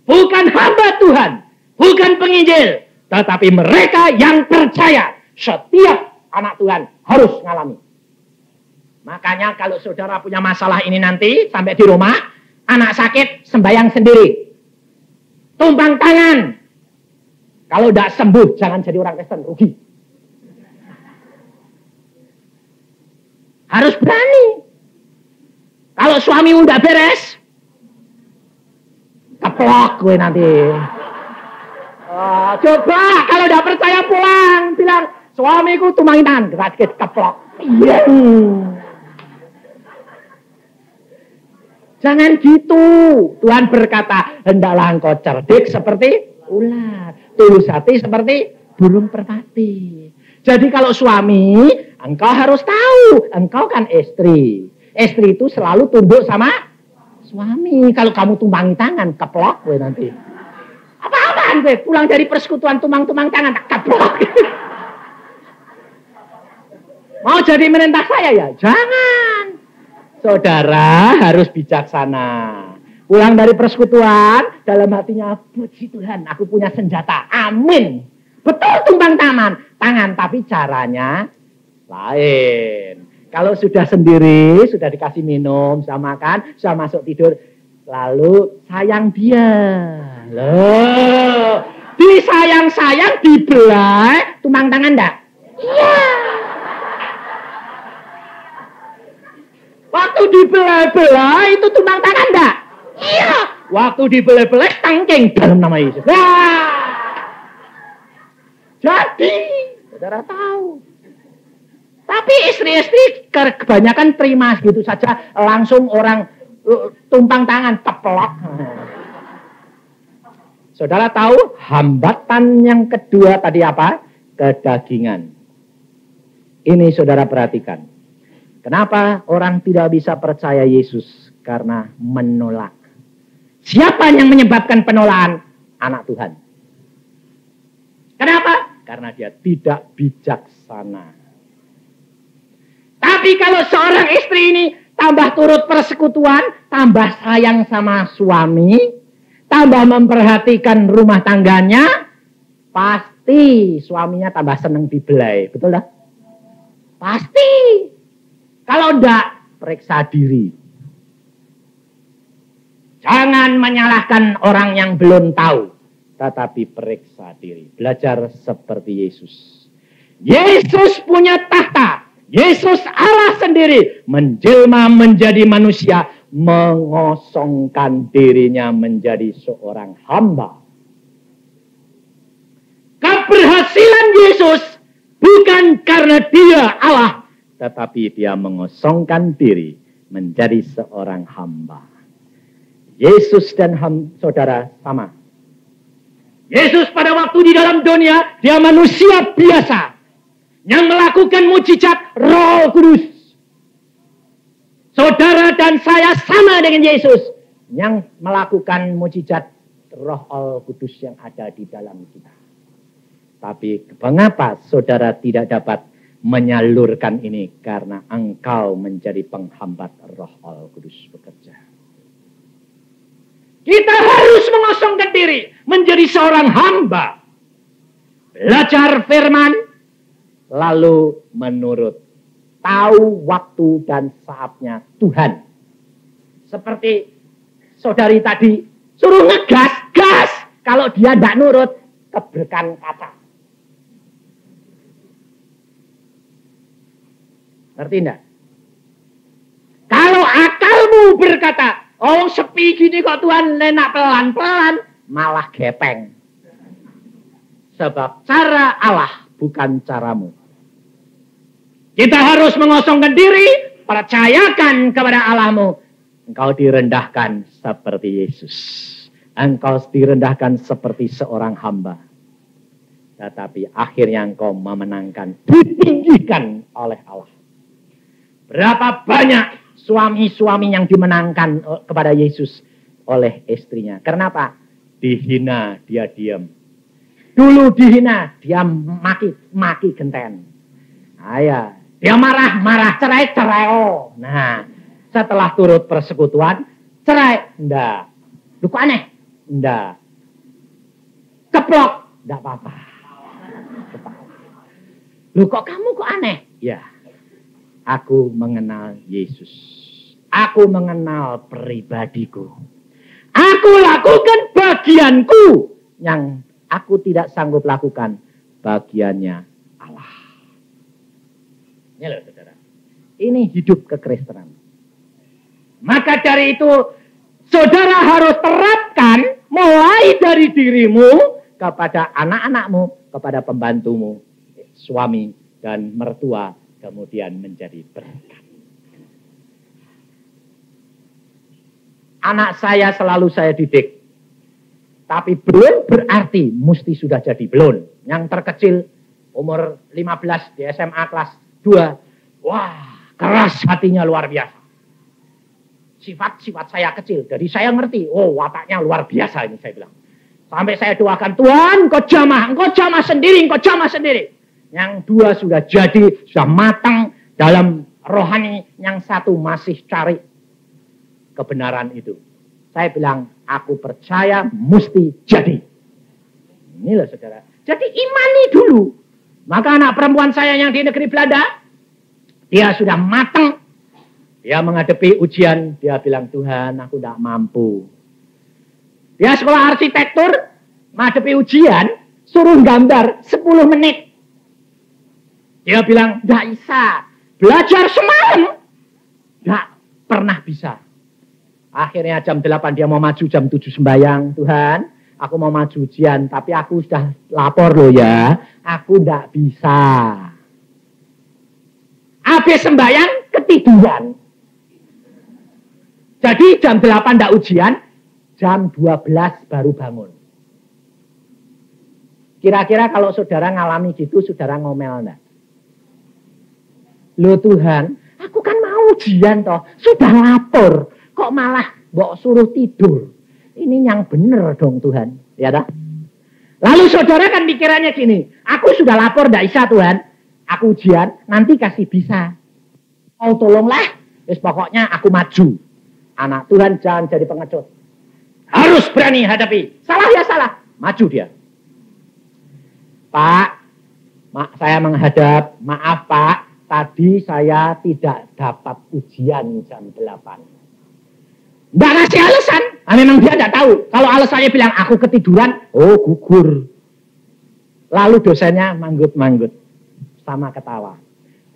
Bukan hamba Tuhan, bukan penginjil, tetapi mereka yang percaya. Setiap anak Tuhan harus ngalami. Makanya kalau saudara punya masalah ini nanti sampai di rumah, anak sakit sembahyang sendiri. Tumpang tangan. Kalau tidak sembuh jangan jadi orang Kristen, rugi. Harus berani. Kalau suamimu tidak beres, keplok gue nanti. Coba kalau tidak percaya pulang, bilang suamiku tumpangin tangan, gratis keplok. Iya. Jangan gitu. Tuhan berkata, hendaklah engkau cerdik seperti ular, tulus hati seperti burung merpati. Jadi kalau suami, engkau harus tahu, engkau kan istri. Istri itu selalu tunduk sama suami. Kalau kamu tumpangi tangan, keplok gue nanti. Apa-apaan gue? Pulang dari persekutuan tumpang-tumpang tangan, keplok. Mau jadi menentang saya ya? Jangan. Saudara harus bijaksana. Pulang dari persekutuan, dalam hatinya, puji Tuhan, aku punya senjata. Amin. Betul tumpang tangan, tapi caranya lain. Kalau sudah sendiri, sudah dikasih minum, sudah makan, sudah masuk tidur, lalu sayang dia. Loh, disayang-sayang, dibelai, tumpang tangan enggak? Iya. Waktu dibelai-belai itu tumpang tangan enggak? Iya. Waktu dibelai-belai tangking dalam nama Yesus. Nah. Jadi, saudara tahu. Tapi istri-istri kebanyakan terima gitu saja, langsung orang tumpang tangan, teplok. Saudara tahu hambatan yang kedua tadi apa? Kedagingan. Ini saudara perhatikan. Kenapa orang tidak bisa percaya Yesus? Karena menolak. Siapa yang menyebabkan penolakan? Anak Tuhan. Kenapa? Karena dia tidak bijaksana. Tapi kalau seorang istri ini tambah turut persekutuan, tambah sayang sama suami, tambah memperhatikan rumah tangganya, pasti suaminya tambah seneng dibelai. Betul dah? Pasti. Kalau enggak, periksa diri. Jangan menyalahkan orang yang belum tahu, tetapi periksa diri. Belajar seperti Yesus. Yesus punya tahta. Yesus Allah sendiri menjelma menjadi manusia, mengosongkan dirinya menjadi seorang hamba. Keberhasilan Yesus bukan karena dia Allah, tetapi dia mengosongkan diri menjadi seorang hamba. Yesus dan saudara sama. Yesus pada waktu di dalam dunia, dia manusia biasa yang melakukan mujizat Roh Kudus. Saudara dan saya sama dengan Yesus yang melakukan mujizat Roh Kudus yang ada di dalam kita. Tapi mengapa saudara tidak dapat menyalurkan ini? Karena engkau menjadi penghambat Roh Kudus bekerja. Kita harus mengosongkan diri menjadi seorang hamba. Belajar firman, lalu menurut, tahu waktu dan saatnya Tuhan. Seperti saudari tadi, suruh ngegas, gas. Kalau dia tidak nurut, keberkan kaca. Ngerti enggak? Kalau akalmu berkata, oh sepi gini kok Tuhan, enak pelan-pelan, malah gepeng. Sebab cara Allah bukan caramu. Kita harus mengosongkan diri, percayakan kepada Allahmu. Engkau direndahkan seperti Yesus. Engkau direndahkan seperti seorang hamba. Tetapi akhirnya engkau memenangkan, ditinggikan oleh Allah. Berapa banyak suami-suami yang dimenangkan kepada Yesus oleh istrinya. Kenapa? Dihina, dia diam. Dulu dihina, dia maki genten. Ayah, dia marah, cerai. Oh. Nah, setelah turut persekutuan, cerai. Enggak. Lu kok aneh? Enggak. Keplok. Enggak apa-apa. Lu kok kamu kok aneh? Ya. Aku mengenal Yesus. Aku mengenal pribadiku. Aku lakukan bagianku yang aku tidak sanggup lakukan. Bagiannya Allah. Ini loh saudara. Ini hidup kekristenan. Maka dari itu, saudara harus terapkan mulai dari dirimu kepada anak-anakmu, kepada pembantumu, suami dan mertua, kemudian menjadi berkat. Anak saya selalu saya didik. Tapi belum berarti mesti sudah jadi belum. Yang terkecil umur 15 di SMA kelas 2. Wah, keras hatinya luar biasa. Sifat-sifat saya kecil. Jadi saya ngerti, oh wataknya luar biasa ini saya bilang. Sampai saya doakan, Tuhan engkau jamah sendiri. Yang dua sudah jadi, sudah matang dalam rohani. Yang satu masih cari kebenaran itu. Saya bilang, aku percaya mesti jadi. Inilah saudara. Jadi imani dulu. Maka anak perempuan saya yang di negeri Belanda, dia sudah matang. Dia menghadapi ujian, dia bilang, Tuhan aku tidak mampu. Dia sekolah arsitektur, menghadapi ujian, suruh gambar 10 menit. Dia bilang, tidak bisa. Belajar semalam. Tidak pernah bisa. Akhirnya jam 8 dia mau maju, jam 7 sembahyang. Tuhan, aku mau maju ujian, tapi aku sudah lapor loh ya. Aku tidak bisa. Habis sembahyang, ketiduran. Jadi jam 8 tidak ujian, jam 12 baru bangun. Kira-kira kalau saudara ngalami gitu, saudara ngomel enggak? Loh Tuhan, aku kan mau ujian toh, sudah lapor, kok malah mbok suruh tidur. Ini yang benar dong Tuhan, ya dah. Lalu saudara kan pikirannya gini, aku sudah lapor ndak bisa Tuhan, aku ujian, nanti kasih bisa. Oh tolonglah, wis pokoknya aku maju. Anak Tuhan jangan jadi pengecut. Harus berani hadapi. Salah ya salah, maju dia. Pak, saya menghadap, maaf Pak. Tadi saya tidak dapat ujian jam 8. Tidak ngasih alasan. Memang dia tidak tahu. Kalau alasannya bilang aku ketiduran, oh gugur. Lalu dosennya manggut-manggut. Sama ketawa.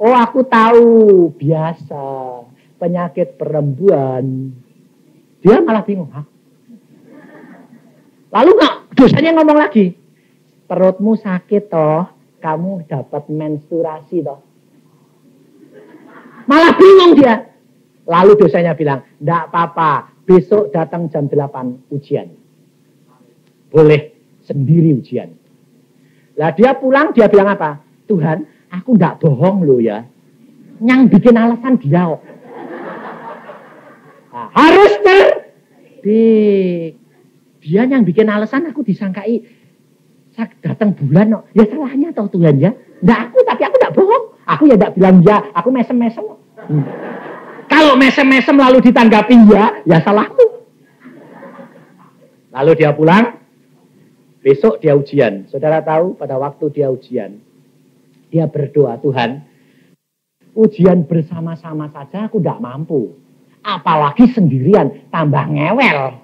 Oh, aku tahu, biasa, penyakit perempuan. Dia malah bingung. Hah? Lalu dosanya ngomong lagi, perutmu sakit toh, kamu dapat menstruasi toh. Malah bingung dia. Lalu dosanya bilang, enggak apa-apa, besok datang jam 8 ujian. Boleh sendiri ujian. Lah dia pulang, dia bilang apa? Tuhan, aku enggak bohong loh ya. Yang bikin alasan dia. Nah, harus cerdik. Dia yang bikin alasan, aku disangkai datang bulan. No. Ya salahnya tau Tuhan ya. Enggak aku, tapi aku enggak bohong. Aku ya enggak bilang ya, aku mesem-mesem. Kalau mesem-mesem lalu ditanggapi ya salahku. Lalu dia pulang, besok dia ujian. Saudara tahu pada waktu dia ujian, dia berdoa, Tuhan, ujian bersama-sama saja aku tidak mampu. Apalagi sendirian, tambah ngewel.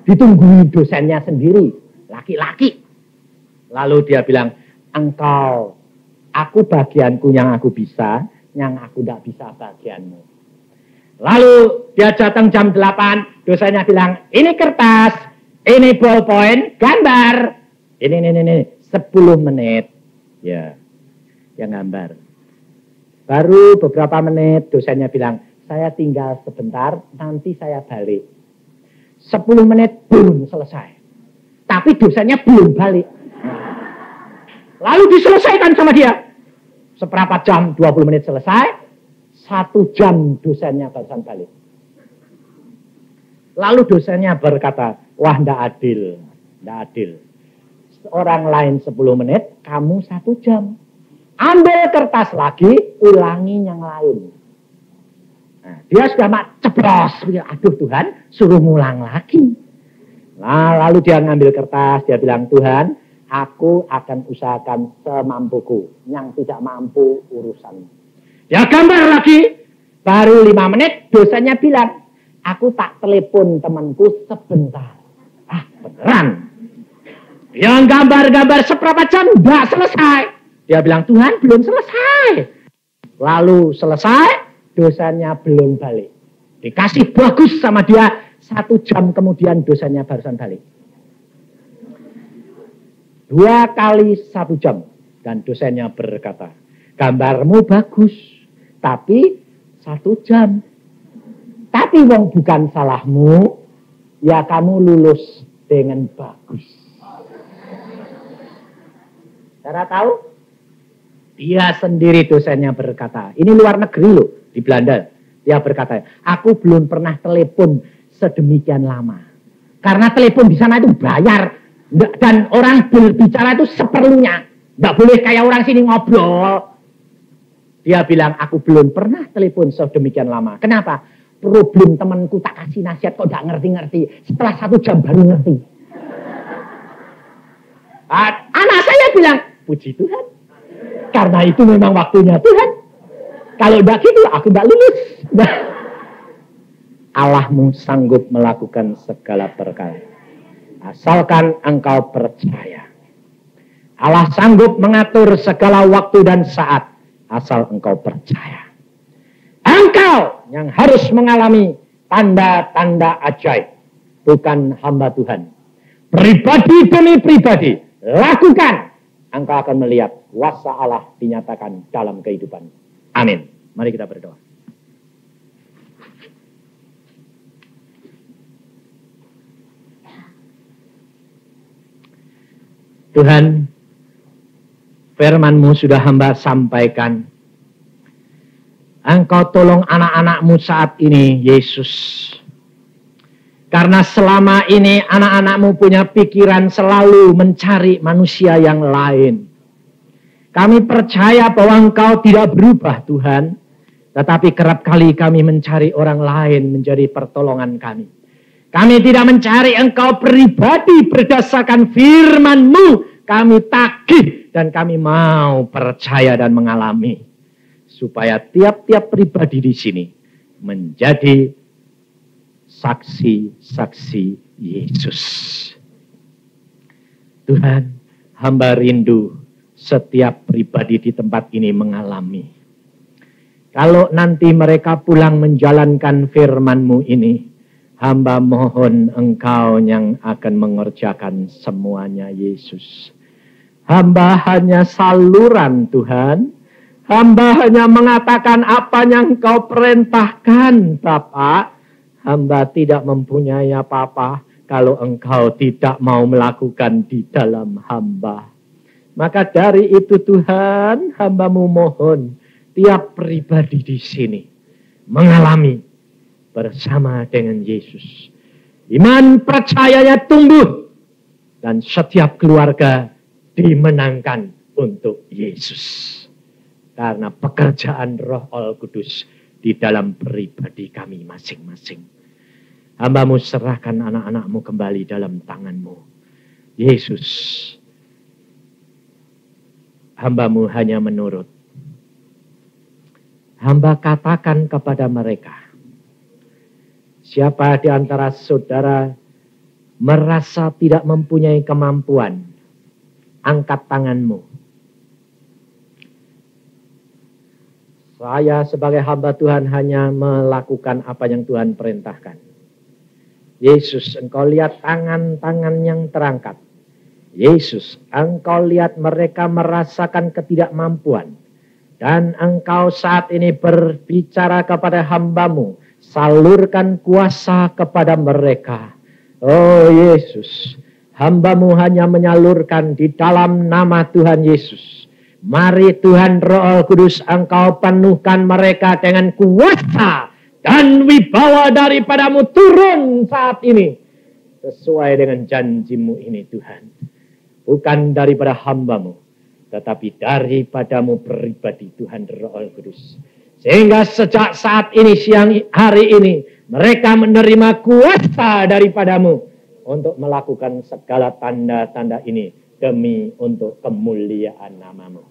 Ditungguin dosennya sendiri, laki-laki. Lalu dia bilang, engkau, aku bagianku yang aku bisa, yang aku tidak bisa bagianmu. Lalu dia datang jam 8, dosennya bilang, ini kertas, ini ballpoint, gambar. Ini, 10 menit. Ya, yang gambar. Baru beberapa menit, dosennya bilang, saya tinggal sebentar, nanti saya balik. 10 menit, belum selesai. Tapi dosennya belum balik. Lalu diselesaikan sama dia. Seperempat jam, 20 menit selesai. 1 jam dosennya barusan balik. Lalu dosennya berkata, wah ndak adil, ndak adil. Orang lain 10 menit, kamu 1 jam. Ambil kertas lagi, ulangi yang lain. Nah, dia sudah ceplos, aduh Tuhan, suruh ngulang lagi. Nah, lalu dia ngambil kertas, dia bilang, Tuhan, aku akan usahakan semampuku, yang tidak mampu urusan. Ya gambar lagi, baru 5 menit dosennya bilang, aku tak telepon temanku sebentar. Ah beneran. Yang gambar-gambar seberapa jam enggak selesai. Dia bilang, Tuhan belum selesai. Lalu selesai, dosennya belum balik. Dikasih bagus sama dia, 1 jam kemudian dosennya barusan balik. 2 kali 1 jam. Dan dosennya berkata, gambarmu bagus. Tapi 1 jam. Tapi wong bukan salahmu, ya kamu lulus dengan bagus. Saudara tahu? Dia sendiri dosennya berkata, ini luar negeri loh, di Belanda. Dia berkata, aku belum pernah telepon sedemikian lama. Karena telepon di sana itu bayar. Dan orang berbicara itu seperlunya. Nggak boleh kayak orang sini ngobrol. Dia bilang, aku belum pernah telepon sedemikian lama. Kenapa? Problem temanku tak kasih nasihat kok gak ngerti-ngerti. Setelah 1 jam baru ngerti. Anak saya bilang, puji Tuhan. Karena itu memang waktunya Tuhan. Kalau enggak gitu, aku enggak lulus. Allahmu sanggup melakukan segala perkara. Asalkan engkau percaya. Allah sanggup mengatur segala waktu dan saat. Asal engkau percaya. Engkau yang harus mengalami tanda-tanda ajaib. Bukan hamba Tuhan. Pribadi demi pribadi. Lakukan. Engkau akan melihat kuasa Allah dinyatakan dalam kehidupan. Amin. Mari kita berdoa. Tuhan, firman-Mu sudah hamba sampaikan. Engkau tolong anak-anak-Mu saat ini, Yesus. Karena selama ini anak-anak-Mu punya pikiran selalu mencari manusia yang lain. Kami percaya bahwa Engkau tidak berubah, Tuhan. Tetapi kerap kali kami mencari orang lain menjadi pertolongan kami. Kami tidak mencari Engkau pribadi berdasarkan firman-Mu. Kami tagih dan kami mau percaya dan mengalami. Supaya tiap-tiap pribadi di sini menjadi saksi-saksi Yesus. Tuhan, hamba rindu setiap pribadi di tempat ini mengalami Kalau nanti mereka pulang menjalankan firman-Mu ini, hamba mohon Engkau yang akan mengerjakan semuanya, Yesus. Hamba hanya saluran, Tuhan. Hamba hanya mengatakan apa yang Engkau perintahkan, Bapa. Hamba tidak mempunyai apa-apa kalau Engkau tidak mau melakukan di dalam hamba. Maka dari itu Tuhan, hamba-Mu mohon tiap pribadi di sini mengalami bersama dengan Yesus. Iman percayanya tumbuh dan setiap keluarga dimenangkan untuk Yesus. Karena pekerjaan Roh Al-Kudus di dalam pribadi kami masing-masing. Hamba-Mu serahkan anak-anak-Mu kembali dalam tangan-Mu. Yesus, hamba-Mu hanya menurut. Hamba katakan kepada mereka, siapa di antara saudara merasa tidak mempunyai kemampuan, angkat tanganmu. Saya sebagai hamba Tuhan hanya melakukan apa yang Tuhan perintahkan. Yesus, Engkau lihat tangan-tangan yang terangkat. Yesus, Engkau lihat mereka merasakan ketidakmampuan. Dan Engkau saat ini berbicara kepada hamba-Mu. Salurkan kuasa kepada mereka. Oh Yesus, hamba-Mu hanya menyalurkan di dalam nama Tuhan Yesus. Mari Tuhan Roh Kudus, Engkau penuhkan mereka dengan kuasa dan wibawa daripada-Mu turun saat ini. Sesuai dengan janji-Mu ini Tuhan. Bukan daripada hamba-Mu, tetapi daripada-Mu pribadi Tuhan Roh Kudus. Sehingga sejak saat ini, siang hari ini, mereka menerima kuasa daripada-Mu untuk melakukan segala tanda-tanda ini demi untuk kemuliaan nama-Mu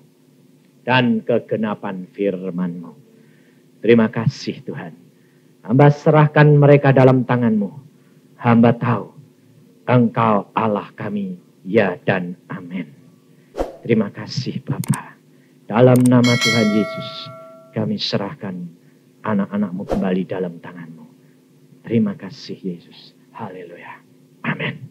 dan kegenapan firman-Mu. Terima kasih Tuhan. Hamba serahkan mereka dalam tangan-Mu. Hamba tahu Engkau Allah kami, ya dan amin. Terima kasih Bapa. Dalam nama Tuhan Yesus, kami serahkan anak-anak-Mu kembali dalam tangan-Mu. Terima kasih Yesus. Haleluya. Amin.